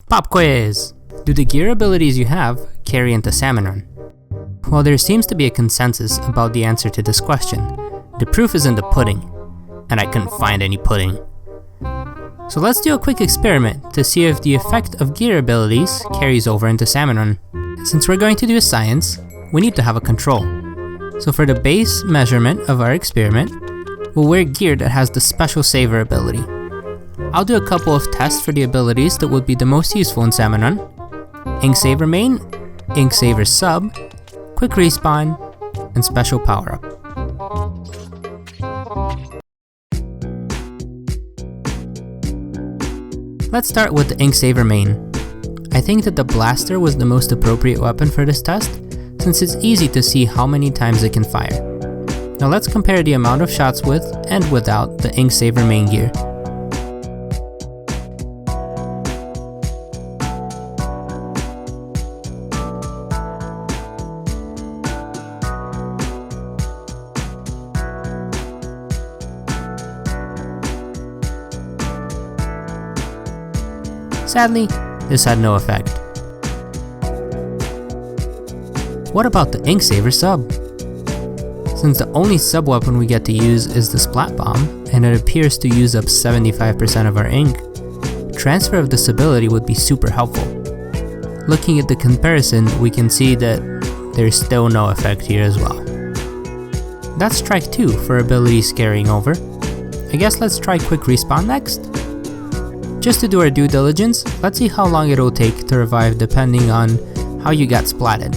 Pop quiz! Do the gear abilities you have carry into Salmon Run? Well, there seems to be a consensus about the answer to this question. The proof is in the pudding, and I couldn't find any pudding. So let's do a quick experiment to see if the effect of gear abilities carries over into Salmon Run. Since we're going to do a science, we need to have a control. So for the base measurement of our experiment, we'll wear gear that has the special saver ability. I'll do a couple of tests for the abilities that would be the most useful in Salmon Run: Ink Saver Main, Ink Saver Sub, Quick Respawn, and Special Power Up. Let's start with the Ink Saver Main. I think that the blaster was the most appropriate weapon for this test, since it's easy to see how many times it can fire. Now let's compare the amount of shots with and without the Ink Saver Main gear. Sadly, this had no effect. What about the Ink Saver Sub? Since the only sub weapon we get to use is the Splat Bomb, and it appears to use up 75% of our ink, transfer of this ability would be super helpful. Looking at the comparison, we can see that there's still no effect here as well. That's strike 2 for abilities carrying over. I guess let's try Quick Respawn next. Just to do our due diligence, let's see how long it'll take to revive depending on how you got splatted.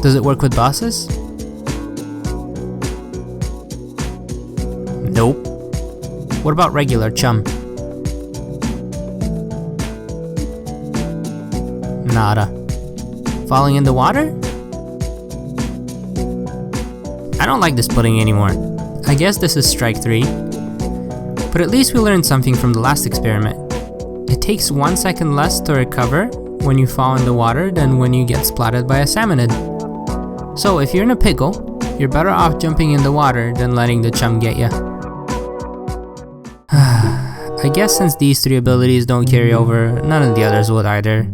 Does it work with bosses? Nope. What about regular chum? Nada. Falling in the water? I don't like this pudding anymore. I guess this is strike 3. But at least we learned something from the last experiment. It takes 1 second less to recover when you fall in the water than when you get splatted by a salmonid. So if you're in a pickle, you're better off jumping in the water than letting the chum get ya. I guess since these 3 abilities don't carry over, none of the others would either.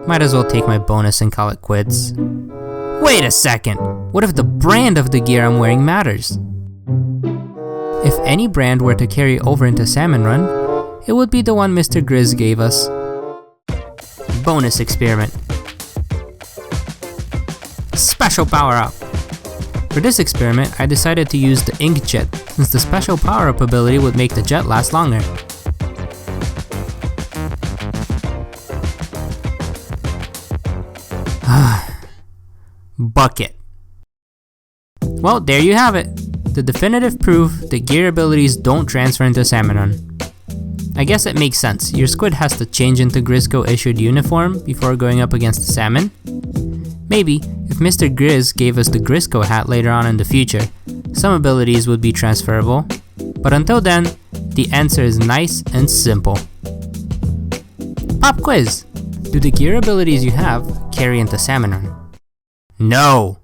Might as well take my bonus and call it quits. Wait a second! What if the brand of the gear I'm wearing matters? If any brand were to carry over into Salmon Run, it would be the one Mr. Grizz gave us. Bonus experiment. Special Power Up. For this experiment, I decided to use the Ink Jet, since the Special Power Up ability would make the jet last longer. Bucket. Well, there you have it. The definitive proof that gear abilities don't transfer into Salmon Run. I guess it makes sense. Your squid has to change into Grizzco issued uniform before going up against the salmon. Maybe, if Mr. Grizz gave us the Grizzco hat later on in the future, some abilities would be transferable. But until then, the answer is nice and simple. Pop quiz! Do the gear abilities you have carry into Salmon Run? No!